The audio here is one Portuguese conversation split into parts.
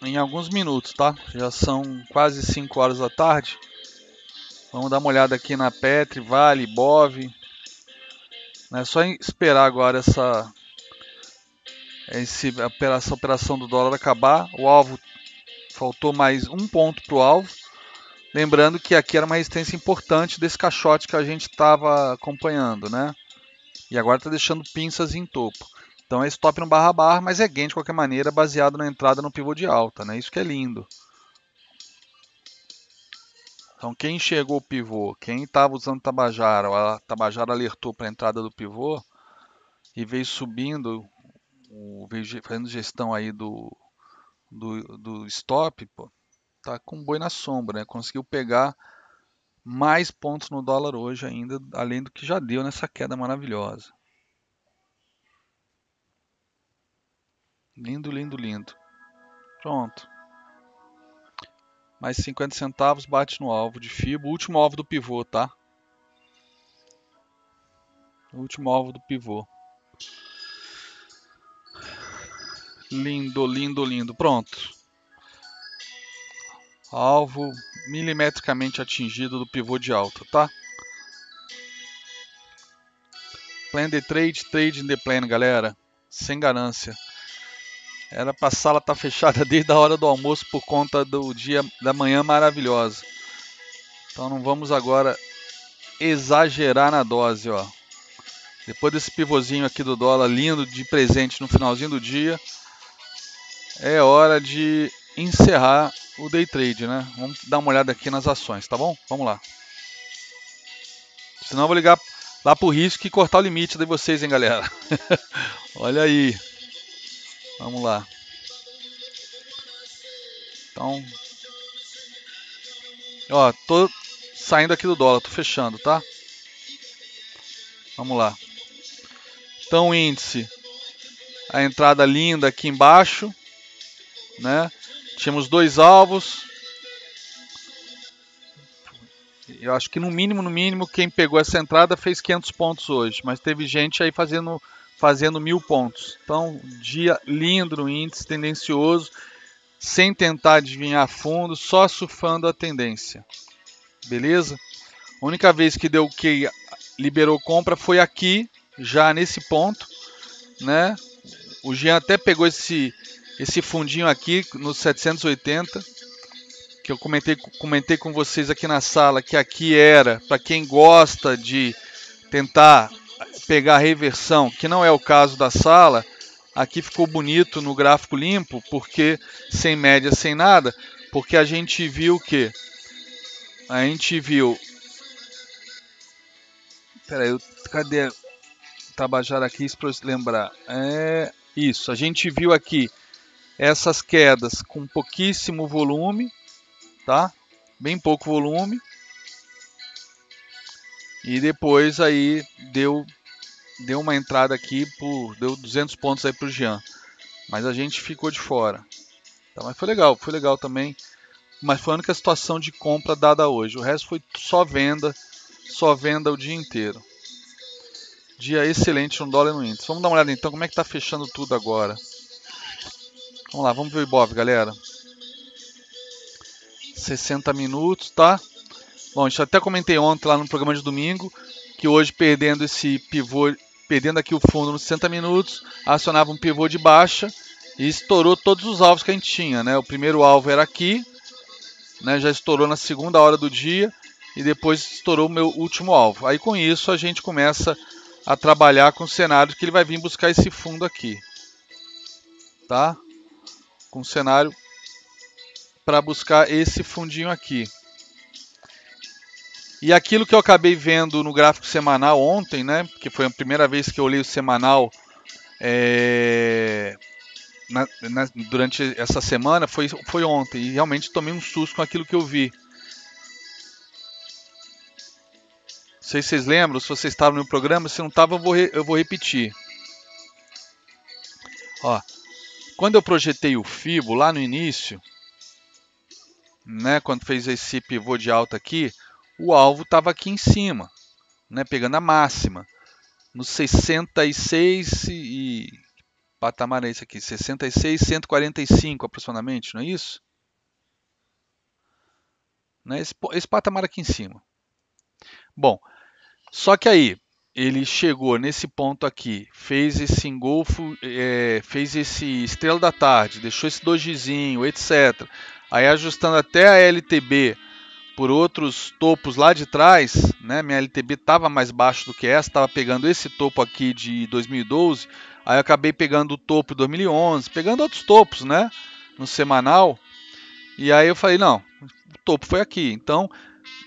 em alguns minutos, tá? Já são quase 5 horas da tarde. Vamos dar uma olhada aqui na Petri, Vale, Bov. É só esperar agora essa operação do dólar acabar. O alvo, faltou mais um ponto para o alvo. Lembrando que aqui era uma resistência importante desse caixote que a gente estava acompanhando, né? E agora está deixando pinças em topo. Então é stop no barra, mas é gain de qualquer maneira, baseado na entrada no pivô de alta, né? Isso que é lindo. Então quem enxergou o pivô, quem estava usando Tabajara, a Tabajara alertou para a entrada do pivô e veio subindo, veio fazendo gestão aí do stop, pô, tá com boi na sombra, né? Conseguiu pegar mais pontos no dólar hoje ainda, além do que já deu nessa queda maravilhosa. Lindo, lindo, lindo. Pronto. Mais 50 centavos, bate no alvo de FIBO. Último alvo do pivô, tá? Último alvo do pivô. Lindo, lindo, lindo. Pronto. Alvo milimetricamente atingido do pivô de alta, tá? Plan the trade, trade in the plan, galera. Sem ganância. Era pra sala estar fechada desde a hora do almoço por conta do dia da manhã maravilhosa. Então não vamos agora exagerar na dose, ó. Depois desse pivôzinho aqui do dólar lindo de presente no finalzinho do dia, é hora de encerrar o day trade, né? Vamos dar uma olhada aqui nas ações, tá bom? Vamos lá. Senão eu vou ligar lá pro risco e cortar o limite de vocês, hein, galera? Olha aí. Vamos lá. Então, ó, tô saindo aqui do dólar, tô fechando, tá? Vamos lá. Então, o índice, a entrada linda aqui embaixo, né? Tínhamos dois alvos. Eu acho que no mínimo, quem pegou essa entrada fez 500 pontos hoje, mas teve gente aí fazendo 1.000 pontos. Então, dia lindo no índice, tendencioso, sem tentar adivinhar fundo, só surfando a tendência. Beleza? A única vez que deu que liberou compra foi aqui, já nesse ponto, né? O Jean até pegou esse fundinho aqui no 780, que eu comentei com vocês aqui na sala, que aqui era para quem gosta de tentar pegar a reversão, que não é o caso da sala. Aqui ficou bonito no gráfico limpo, porque sem média, sem nada, porque a gente viu o quê? A gente viu... Peraí, cadê o Tabajara aqui para eu lembrar? É isso, a gente viu aqui essas quedas com pouquíssimo volume, tá? Bem pouco volume. E depois aí deu uma entrada aqui, deu 200 pontos aí pro Jean. Mas a gente ficou de fora. Tá, mas foi legal também. Mas foi a única situação de compra dada hoje. O resto foi só venda o dia inteiro. Dia excelente no dólar e no índice. Vamos dar uma olhada então como é que tá fechando tudo agora. Vamos lá, vamos ver o Ibov, galera. 60 minutos, tá? Bom, a gente até comentei ontem lá no programa de domingo que hoje perdendo esse pivô, perdendo aqui o fundo nos 60 minutos, acionava um pivô de baixa e estourou todos os alvos que a gente tinha, né? O primeiro alvo era aqui, né? Já estourou na segunda hora do dia e depois estourou o meu último alvo. Aí com isso a gente começa a trabalhar com o cenário que ele vai vir buscar esse fundo aqui, tá? Com o cenário para buscar esse fundinho aqui. E aquilo que eu acabei vendo no gráfico semanal ontem, né? Que foi a primeira vez que eu olhei o semanal durante essa semana, foi ontem. E realmente tomei um susto com aquilo que eu vi. Não sei se vocês lembram, se vocês estavam no programa, se não estavam eu vou repetir. Ó, quando eu projetei o FIBO lá no início, né, quando fez esse pivô de alta aqui, o alvo estava aqui em cima, né, pegando a máxima, nos 66 e patamar é esse aqui, 66,145 aproximadamente, não é isso? Né? Esse patamar aqui em cima. Bom, só que aí ele chegou nesse ponto aqui, fez esse engolfo, fez esse estrela da tarde, deixou esse dojizinho, etc. Aí ajustando até a LTB por outros topos lá de trás, né? Minha LTB estava mais baixo do que essa, estava pegando esse topo aqui de 2012, aí eu acabei pegando o topo de 2011, pegando outros topos, né? No semanal. E aí eu falei, não, o topo foi aqui. Então,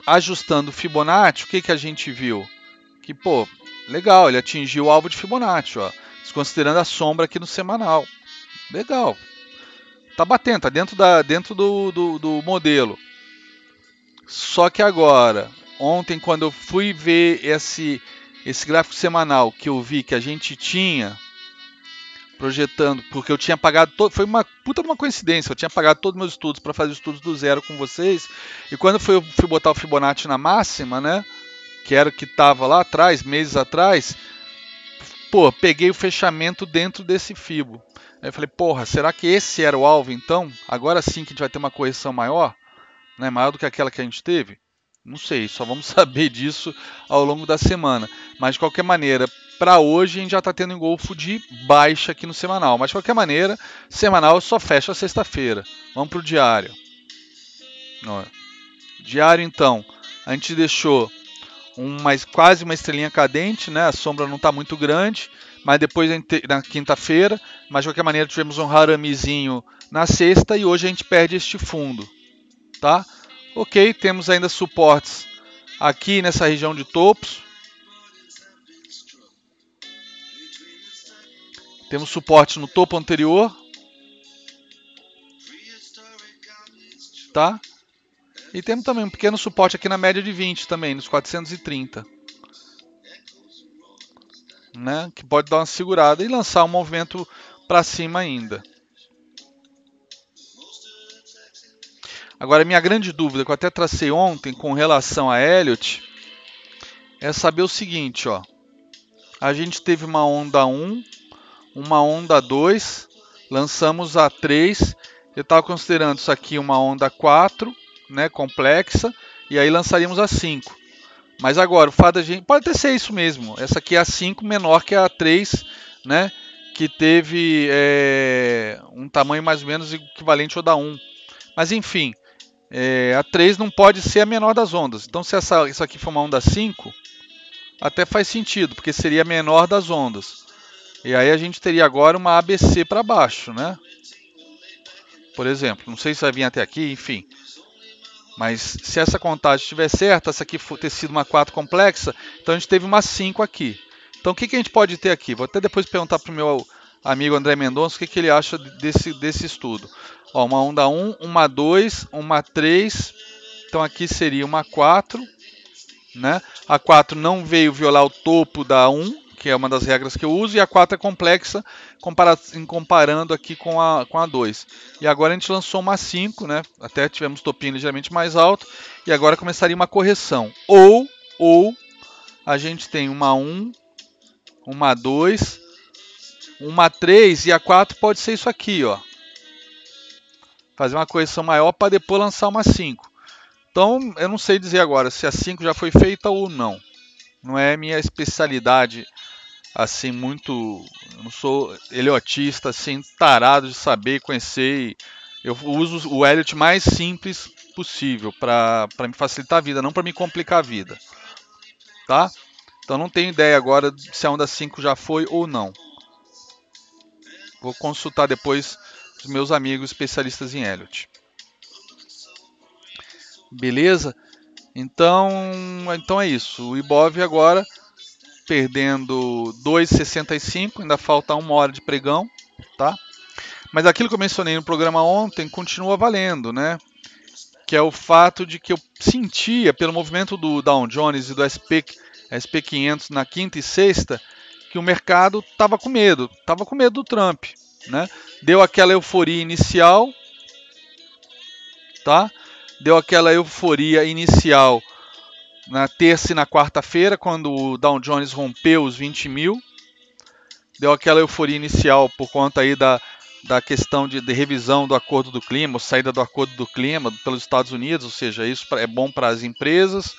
ajustando o Fibonacci, o que a gente viu? Que, pô, legal, ele atingiu o alvo de Fibonacci, ó, desconsiderando a sombra aqui no semanal. Legal. Tá batendo, tá dentro do modelo. Só que agora, ontem, quando eu fui ver esse gráfico semanal, que eu vi que a gente tinha projetando, porque eu tinha pagado, foi uma puta de uma coincidência, eu tinha pagado todos os meus estudos para fazer estudos do zero com vocês, e quando eu fui botar o Fibonacci na máxima, né, que era o que estava lá atrás, meses atrás, pô, peguei o fechamento dentro desse Fibo. Aí eu falei, porra, será que esse era o alvo então? Agora sim que a gente vai ter uma correção maior? Né, maior do que aquela que a gente teve? Não sei, só vamos saber disso ao longo da semana. Mas de qualquer maneira, para hoje a gente já está tendo engolfo de baixa aqui no semanal. Mas de qualquer maneira, semanal só fecha sexta-feira. Vamos para o diário. Ó, diário então, a gente deixou quase uma estrelinha cadente, né? A sombra não está muito grande, mas depois na quinta-feira, mas de qualquer maneira tivemos um haramizinho na sexta e hoje a gente perde este fundo. Tá? Ok, temos ainda suportes aqui nessa região de topos. Temos suporte no topo anterior. Tá? E temos também um pequeno suporte aqui na média de 20 também, nos 430. Né? Que pode dar uma segurada e lançar um movimento para cima ainda. Agora, minha grande dúvida, que eu até tracei ontem com relação a Elliott, é saber o seguinte, ó. A gente teve uma onda 1, uma onda 2, lançamos a 3, eu estava considerando isso aqui uma onda 4, né, complexa, e aí lançaríamos a 5. Mas agora, o fato da gente... Pode até ser isso mesmo, essa aqui é a 5 menor que a 3, né, que teve um tamanho mais ou menos equivalente ao da 1. Mas enfim... a 3 não pode ser a menor das ondas. Então, se isso aqui for uma onda 5, até faz sentido, porque seria a menor das ondas. E aí a gente teria agora uma ABC para baixo, né? Por exemplo, não sei se vai vir até aqui, enfim. Mas se essa contagem estiver certa, essa aqui ter sido uma 4 complexa, então a gente teve uma 5 aqui. Então, o que a gente pode ter aqui? Vou até depois perguntar para o meu amigo André Mendonça o que ele acha desse estudo. Ó, uma onda 1, uma 2, uma 3, então aqui seria uma 4, né? A 4 não veio violar o topo da 1, que é uma das regras que eu uso, e a 4 é complexa comparando aqui com a 2. E agora a gente lançou uma 5, né? Até tivemos topinho ligeiramente mais alto, e agora começaria uma correção. Ou a gente tem uma 1, uma 2, uma 3, e a 4 pode ser isso aqui, ó. Fazer uma correção maior para depois lançar uma 5. Então, eu não sei dizer agora se a 5 já foi feita ou não. Não é minha especialidade, assim, muito... Eu não sou eliotista, assim, tarado de saber, conhecer. Eu uso o Elliott mais simples possível para me facilitar a vida, não para me complicar a vida. Tá? Então, não tenho ideia agora se a onda 5 já foi ou não. Vou consultar depois os meus amigos especialistas em Elliott. Beleza? Então é isso. O Ibov agora perdendo 2,65, ainda falta 1 hora de pregão, tá? Mas aquilo que eu mencionei no programa ontem continua valendo, né? Que é o fato de que eu sentia pelo movimento do Dow Jones e do SP500 na quinta e sexta que o mercado estava com medo do Trump, né? Deu aquela euforia inicial, tá? Deu aquela euforia inicial na terça e na quarta-feira, quando o Dow Jones rompeu os 20 mil. deu aquela euforia inicial por conta aí da questão de revisão do acordo do clima, ou saída do acordo do clima pelos Estados Unidos, ou seja, isso é bom para as empresas,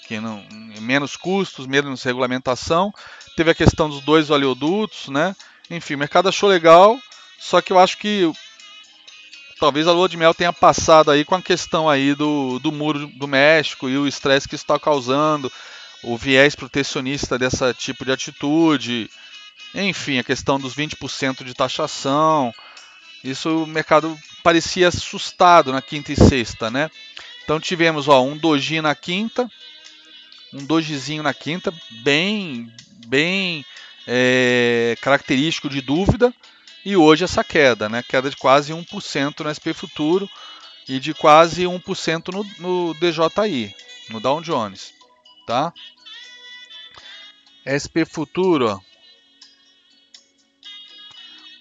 que não, menos custos, menos regulamentação. Teve a questão dos 2 oleodutos, né? Enfim, o mercado achou legal, só que eu acho que talvez a lua de mel tenha passado aí com a questão aí do muro do México e o estresse que isso está causando, o viés protecionista dessa tipo de atitude, enfim, a questão dos 20% de taxação. Isso o mercado parecia assustado na quinta e sexta, né? Então tivemos um doji na quinta, um dojizinho na quinta, bem característico de dúvida, e hoje essa queda, né? Queda de quase 1% no SP Futuro e de quase 1% no DJI, no Dow Jones, tá? SP Futuro, ó,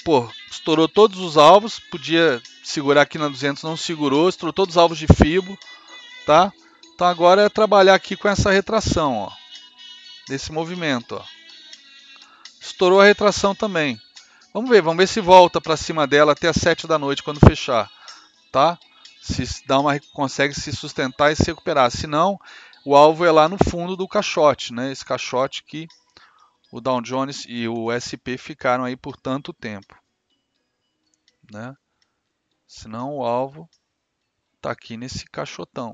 pô, estourou todos os alvos, podia segurar aqui na 200, não segurou, estourou todos os alvos de FIBO, tá? Então agora é trabalhar aqui com essa retração, ó, desse movimento, ó. Estourou a retração também. Vamos ver se volta para cima dela até as 7 da noite quando fechar, tá? Se consegue se sustentar e se recuperar. Se não, o alvo é lá no fundo do caixote, né? Esse caixote que o Dow Jones e o SP ficaram aí por tanto tempo, né? Senão o alvo está aqui nesse caixotão.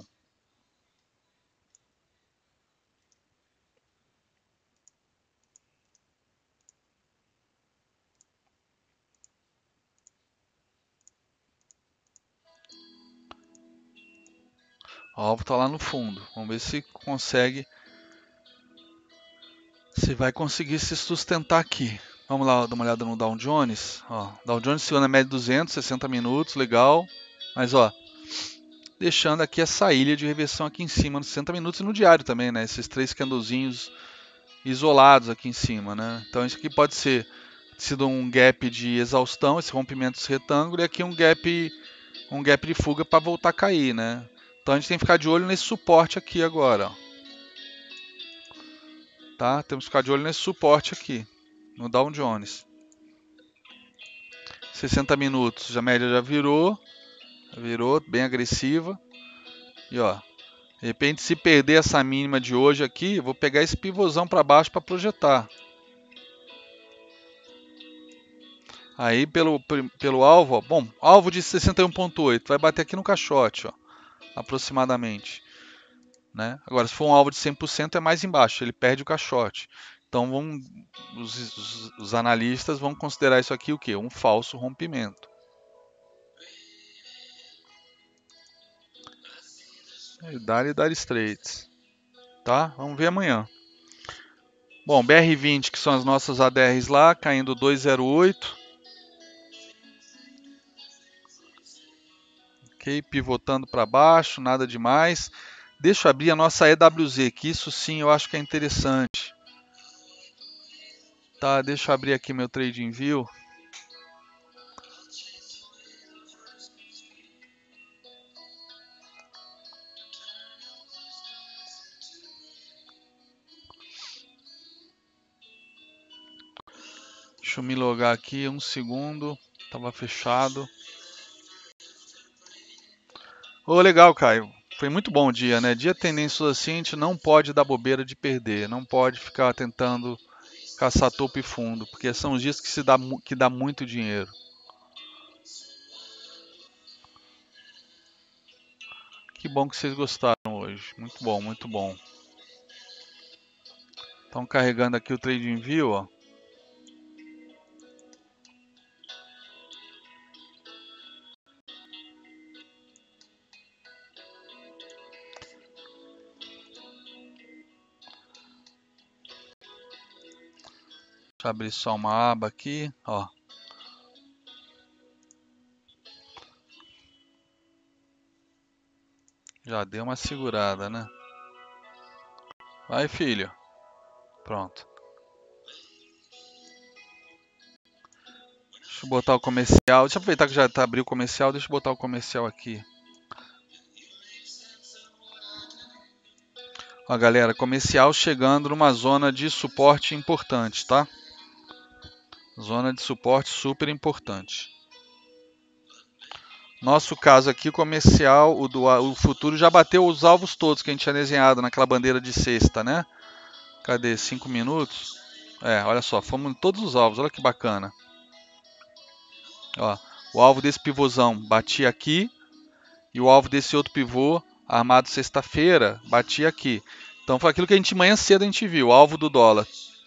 O alvo está lá no fundo. Vamos ver se consegue, se vai conseguir se sustentar aqui. Vamos lá dar uma olhada no Dow Jones. Ó, Dow Jones segura na média de 200, 60 minutos, legal. Mas ó, deixando aqui essa ilha de reversão aqui em cima nos 60 minutos e no diário também, né? Esses 3 candlezinhos isolados aqui em cima, né? Então isso aqui pode ser sido um gap de exaustão, esse rompimento desse retângulo, e aqui um gap de fuga para voltar a cair, né? Então a gente tem que ficar de olho nesse suporte aqui agora, ó. Tá? Temos que ficar de olho nesse suporte aqui, no Dow Jones. 60 minutos, a média já virou bem agressiva. E ó, de repente se perder essa mínima de hoje aqui, eu vou pegar esse pivôzão para baixo para projetar. Aí pelo alvo, ó, bom, alvo de 61.8, vai bater aqui no caixote, ó, aproximadamente. Né? Agora, se for um alvo de 100% é mais embaixo, ele perde o caixote. Então os analistas vão considerar isso aqui o quê? Um falso rompimento. Dire Straits. Tá? Vamos ver amanhã. Bom, BR20, que são as nossas ADRs lá, caindo 2,08. Ok, pivotando para baixo, nada demais. Deixa eu abrir a nossa EWZ, que isso sim eu acho que é interessante. Tá, deixa eu abrir aqui meu TradingView. Deixa eu me logar aqui, um segundo. Tava fechado. Ô, legal, Caio. Foi muito bom o dia, né? Dia tendencioso assim, a gente não pode dar bobeira de perder. Não pode ficar tentando caçar topo e fundo, porque são os dias que dá muito dinheiro. Que bom que vocês gostaram hoje. Muito bom, muito bom. Estão carregando aqui o TradingView, ó. Deixa eu abrir só uma aba aqui, ó. Já deu uma segurada, né? Vai, filho. Pronto. Deixa eu botar o comercial. Deixa eu aproveitar que já abriu o comercial. Deixa eu botar o comercial aqui. Ó, galera, comercial chegando numa zona de suporte importante, tá? Zona de suporte super importante. Nosso caso aqui, comercial, o futuro já bateu os alvos todos que a gente tinha desenhado naquela bandeira de sexta, né? Cadê? 5 minutos? Olha só, fomos em todos os alvos, olha que bacana. Ó, o alvo desse pivôzão batia aqui e o alvo desse outro pivô armado sexta-feira batia aqui. Então foi aquilo que a gente manhã cedo a gente viu, o alvo do dólar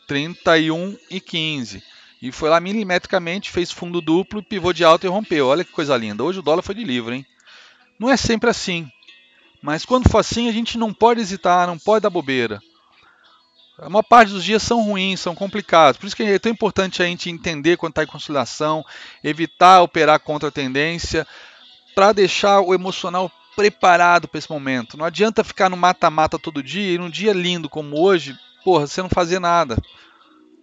31,15 e foi lá milimetricamente, fez fundo duplo, pivô de alta e rompeu. Olha que coisa linda. Hoje o dólar foi de livro, hein? Não é sempre assim, mas quando for assim a gente não pode hesitar, não pode dar bobeira. A maior parte dos dias são ruins, são complicados. Por isso que é tão importante a gente entender quando está em consolidação, evitar operar contra a tendência, para deixar o emocional preparado para esse momento. Não adianta ficar no mata-mata todo dia e num dia lindo como hoje, porra, você não fazer nada.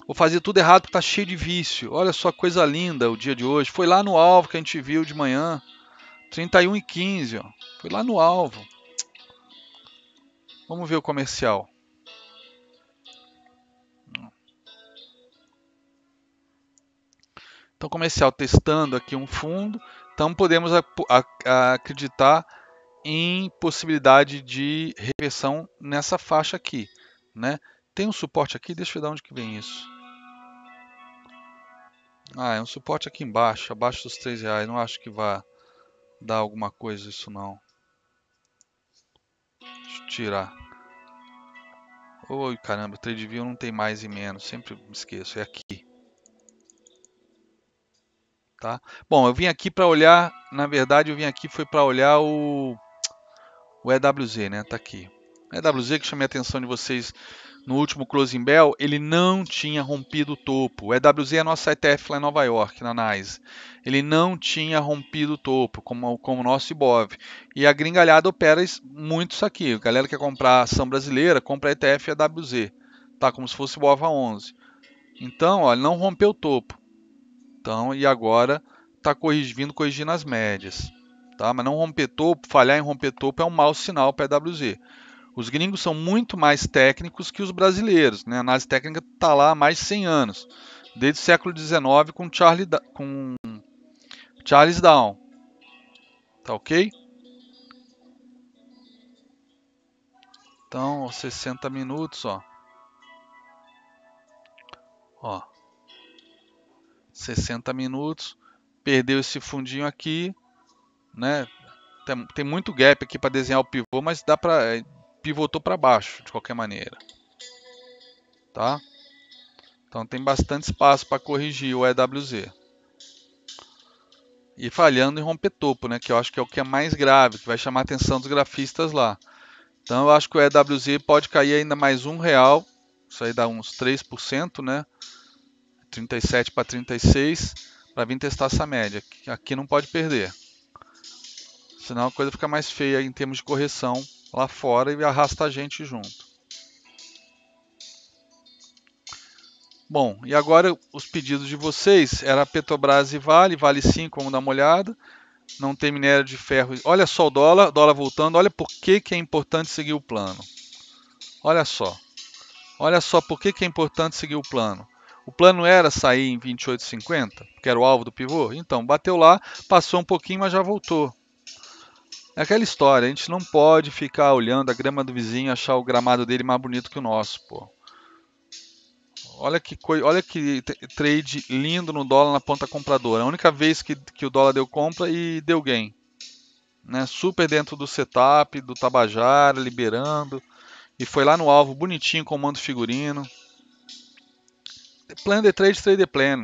Ou fazer tudo errado porque está cheio de vício. Olha só, coisa linda o dia de hoje. Foi lá no alvo que a gente viu de manhã. 31,15, ó. Foi lá no alvo. Vamos ver o comercial. Então, comercial testando aqui um fundo. Então, podemos acreditar em possibilidade de reversão nessa faixa aqui, né? Tem um suporte aqui, deixa eu ver de onde que vem isso. É um suporte aqui embaixo, abaixo dos R$3. Não acho que vá dar alguma coisa isso não. Deixa eu tirar. Oi, caramba, o TradeView não tem mais e menos, sempre me esqueço, é aqui. Tá? Bom, eu vim aqui para olhar, na verdade eu vim aqui foi para olhar o EWZ, né? Tá aqui. O EWZ que chamei a atenção de vocês no último Closing Bell, ele não tinha rompido o topo. O EWZ é nosso ETF lá em Nova York, na NYSE. Ele não tinha rompido o topo, como o nosso IBOV. E a gringalhada opera muito isso aqui. A galera que quer comprar ação brasileira, compra ETF EWZ. Tá como se fosse o IBOV a 11. Então, ó, ele não rompeu o topo. Então, e agora está corrigindo as médias. Tá? Mas não romper topo, falhar em romper topo é um mau sinal para a EWZ. Os gringos são muito mais técnicos que os brasileiros, né? A análise técnica está lá há mais de 100 anos, desde o século XIX com Charles Down. Tá ok? Então, 60 minutos, ó. 60 minutos, perdeu esse fundinho aqui, né? Tem muito gap aqui para desenhar o pivô, mas dá para pivotou para baixo de qualquer maneira, tá? Então tem bastante espaço para corrigir o EWZ. E falhando em romper topo, né? Que eu acho que é o que é mais grave, que vai chamar a atenção dos grafistas lá. Então eu acho que o EWZ pode cair ainda mais R$1, isso aí dá uns 3%, né? 37 para 36, para vir testar essa média. Aqui não pode perder. Senão a coisa fica mais feia em termos de correção lá fora e arrasta a gente junto. Bom, e agora os pedidos de vocês era Petrobras e Vale 5, vamos dar uma olhada. Não tem minério de ferro. Olha só o dólar voltando. Olha por que é importante seguir o plano. Olha só. Olha só por que é importante seguir o plano. O plano era sair em 28,50, que era o alvo do pivô. Então, bateu lá, passou um pouquinho, mas já voltou. É aquela história, a gente não pode ficar olhando a grama do vizinho e achar o gramado dele mais bonito que o nosso, pô. Olha que trade lindo no dólar na ponta compradora. A única vez que o dólar deu compra e deu gain. Né? Super dentro do setup, do Tabajara, liberando. E foi lá no alvo, bonitinho, comando figurino. Plan de trade, trade plan.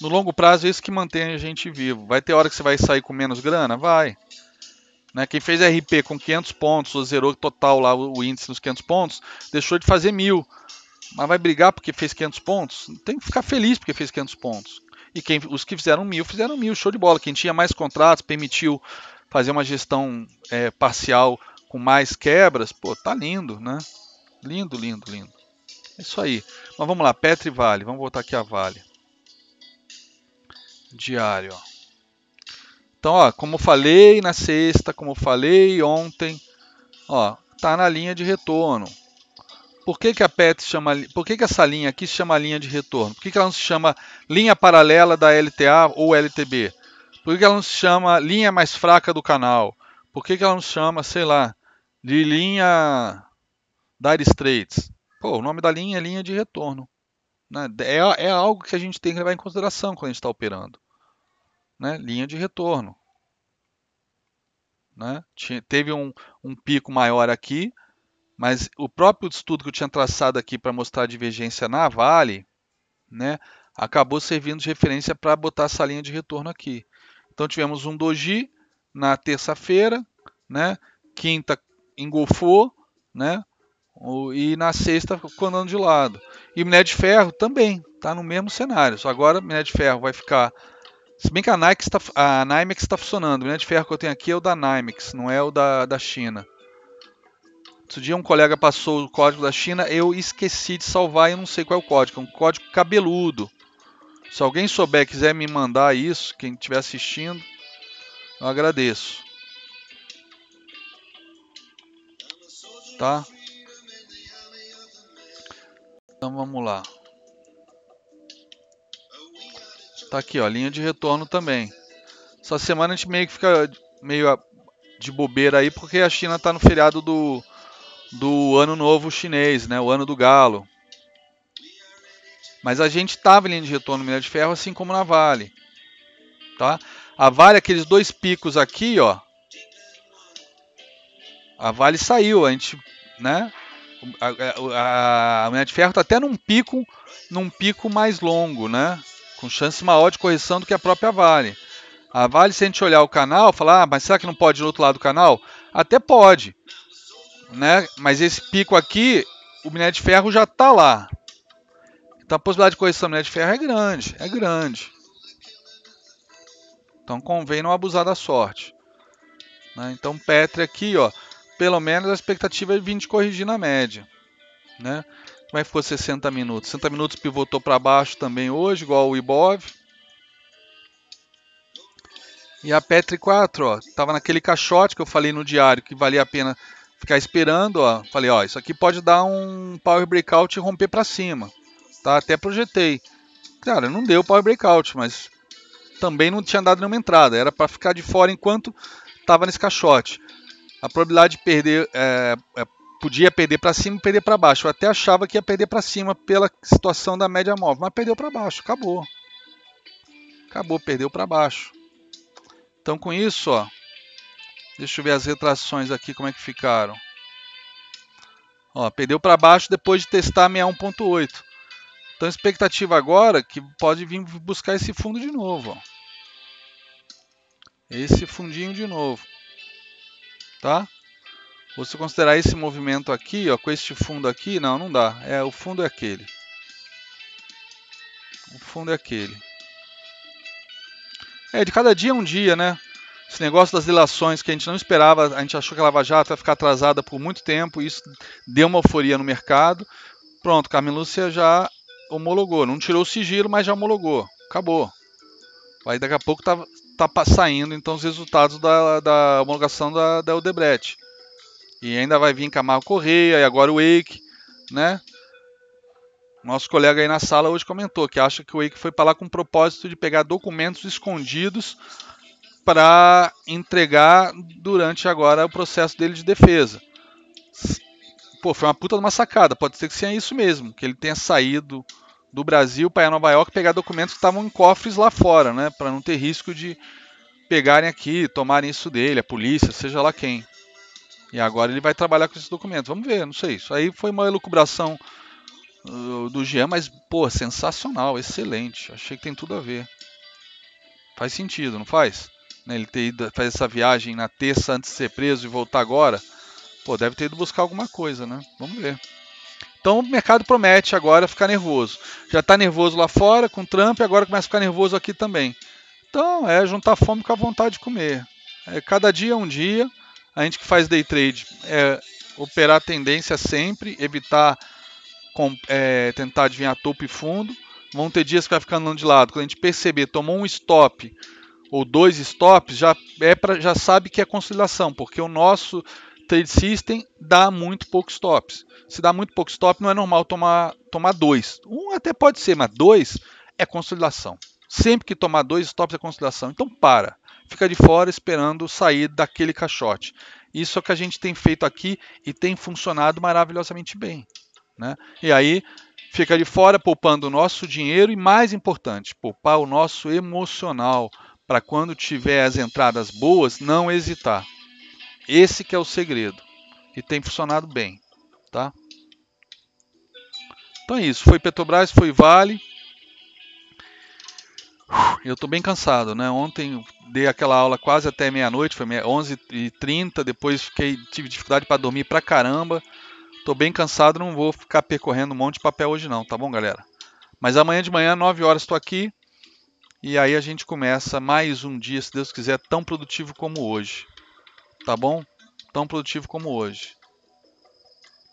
No longo prazo é isso que mantém a gente vivo. Vai ter hora que você vai sair com menos grana? Vai. Né? Quem fez RP com 500 pontos, ou zerou total lá o índice nos 500 pontos, deixou de fazer 1.000. Mas vai brigar porque fez 500 pontos? Tem que ficar feliz porque fez 500 pontos. E os que fizeram 1.000, show de bola. Quem tinha mais contratos, permitiu fazer uma gestão parcial com mais quebras, pô, tá lindo, né? Lindo, lindo, lindo. É isso aí. Mas vamos lá, Petro e Vale. Vamos voltar aqui a Vale. Diário, ó. Então, ó, como eu falei na sexta, como eu falei ontem, ó, tá na linha de retorno. Por que a PET chama, por que essa linha aqui se chama linha de retorno? Por que ela não se chama linha paralela da LTA ou LTB? Por que ela não se chama linha mais fraca do canal? Por que ela não se chama, sei lá, de linha Dire Straits? Pô, o nome da linha é linha de retorno. Né? É algo que a gente tem que levar em consideração quando a gente está operando. Né? Linha de retorno. Né? Teve um pico maior aqui, mas o próprio estudo que eu tinha traçado aqui para mostrar a divergência na Vale, né, acabou servindo de referência para botar essa linha de retorno aqui. Então tivemos um doji na terça-feira, né, quinta engolfou, né, e na sexta ficou andando de lado. E o minério de ferro também está no mesmo cenário, só agora o minério de ferro vai ficar... Se bem que a Nymex está funcionando, o minério de ferro que eu tenho aqui é o da Nymex, não é o da China. Outro dia um colega passou o código da China, eu esqueci de salvar e eu não sei qual é o código. É um código cabeludo. Se alguém souber e quiser me mandar isso, quem estiver assistindo, eu agradeço. Tá? Então vamos lá. Tá aqui, ó, linha de retorno também. Essa semana a gente meio que fica meio de bobeira aí, porque a China está no feriado do Ano Novo Chinês, né? O Ano do Galo. Mas a gente estava em linha de retorno no minério de ferro, assim como na Vale. Tá? A Vale, aqueles dois picos aqui, ó. A Vale saiu, a gente, né? A minério de ferro está até num pico mais longo, né? Com chance maior de correção do que a própria Vale. A Vale, se a gente olhar o canal, falar, mas será que não pode ir do outro lado do canal? Até pode, né? Mas esse pico aqui, o minério de ferro já está lá. Então a possibilidade de correção do minério de ferro é grande, é grande. Então convém não abusar da sorte. Né? Então Petri aqui, ó, pelo menos a expectativa é vir de corrigir na média. Né? Como é que ficou 60 minutos? 60 minutos pivotou para baixo também hoje, igual o Ibov. E a Petri 4, ó, tava naquele caixote que eu falei no diário que valia a pena ficar esperando, ó. Falei, ó, isso aqui pode dar um power breakout e romper para cima. Tá? Até projetei. Cara, não deu power breakout, mas também não tinha dado nenhuma entrada. Era para ficar de fora enquanto estava nesse caixote. A probabilidade de perder, podia perder para cima e perder para baixo. Eu até achava que ia perder para cima pela situação da média móvel, mas perdeu para baixo, acabou. Acabou, perdeu para baixo. Então com isso, ó, deixa eu ver as retrações aqui, como é que ficaram. Ó, perdeu para baixo depois de testar 61.8. Então a expectativa agora é que pode vir buscar esse fundo de novo. Ó. Esse fundinho de novo. Tá? Você considerar esse movimento aqui, ó, com este fundo aqui, não dá. O fundo é aquele. O fundo é aquele. De cada dia é um dia, né? Esse negócio das dilações que a gente não esperava, a gente achou que a Lava Jato ia ficar atrasada por muito tempo, isso deu uma euforia no mercado. Pronto, Carmen Lúcia já homologou, não tirou o sigilo, mas já homologou. Acabou. Aí daqui a pouco tá saindo então os resultados da homologação da Odebrecht. E ainda vai vir Camargo Correia e agora o Wake, né? Nosso colega aí na sala hoje comentou que acha que o Wake foi para lá com o propósito de pegar documentos escondidos para entregar durante agora o processo dele de defesa. Pô, foi uma puta de uma sacada, pode ser que seja isso mesmo, que ele tenha saído do Brasil para ir a Nova York pegar documentos que estavam em cofres lá fora, né? Para não ter risco de pegarem aqui, tomarem isso dele, a polícia, seja lá quem. E agora ele vai trabalhar com esses documentos. Vamos ver, não sei. Isso aí foi uma elucubração do Jean, mas, pô, sensacional, excelente. Achei que tem tudo a ver. Faz sentido, não faz? Ele ter ido fazer essa viagem na terça antes de ser preso e voltar agora. Pô, deve ter ido buscar alguma coisa, né? Vamos ver. Então o mercado promete agora ficar nervoso. Já está nervoso lá fora com Trump e agora começa a ficar nervoso aqui também. Então é juntar fome com a vontade de comer. Cada dia é um dia. A gente que faz day trade operar a tendência sempre, evitar tentar adivinhar topo e fundo. Vão ter dias que vai ficar andando de lado. Quando a gente perceber, tomou um stop ou dois stops, já sabe que é consolidação, porque o nosso trade system dá muito pouco stops. Se dá muito pouco stop, não é normal tomar 2. Um até pode ser, mas 2 é consolidação. Sempre que tomar 2 stops é consolidação. Então para. Fica de fora esperando sair daquele caixote. Isso é o que a gente tem feito aqui e tem funcionado maravilhosamente bem, né? E aí fica de fora poupando o nosso dinheiro e, mais importante, poupar o nosso emocional para quando tiver as entradas boas, não hesitar. Esse que é o segredo. E tem funcionado bem, tá? Então é isso. Foi Petrobras, foi Vale. Eu estou bem cansado, né? Ontem dei aquela aula quase até meia-noite, foi 11h30, depois tive dificuldade para dormir pra caramba. Estou bem cansado, não vou ficar percorrendo um monte de papel hoje não, tá bom, galera? Mas amanhã de manhã, 9 horas, estou aqui. E aí a gente começa mais um dia, se Deus quiser, tão produtivo como hoje. Tá bom? Tão produtivo como hoje.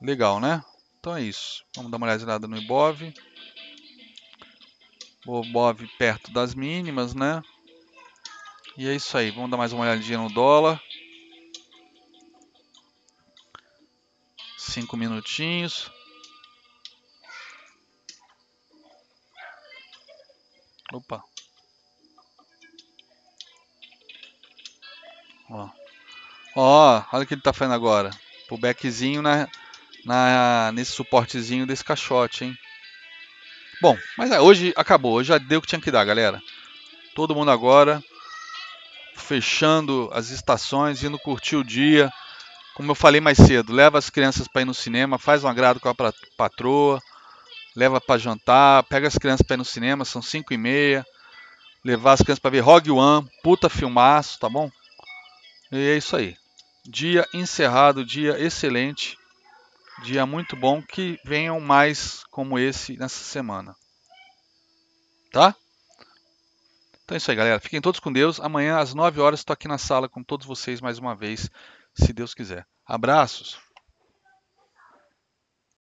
Legal, né? Então é isso. Vamos dar uma olhada no Ibov. O Ibov perto das mínimas, né? E é isso aí. Vamos dar mais uma olhadinha no dólar. 5 minutinhos. Opa. Olha o que ele está fazendo agora. Pullbackzinho nesse suportezinho desse caixote, hein? Bom, mas hoje acabou. Hoje já deu o que tinha que dar, galera. Todo mundo agora fechando as estações, indo curtir o dia. Como eu falei mais cedo, leva as crianças para ir no cinema, faz um agrado com a patroa, leva para jantar, pega as crianças para ir no cinema, são 5h30. Levar as crianças para ver Rogue One, puta filmaço, tá bom? E é isso aí. Dia encerrado, dia excelente, dia muito bom, que venham mais como esse nessa semana. Tá? Então é isso aí, galera. Fiquem todos com Deus. Amanhã às 9 horas estou aqui na sala com todos vocês mais uma vez, se Deus quiser. Abraços.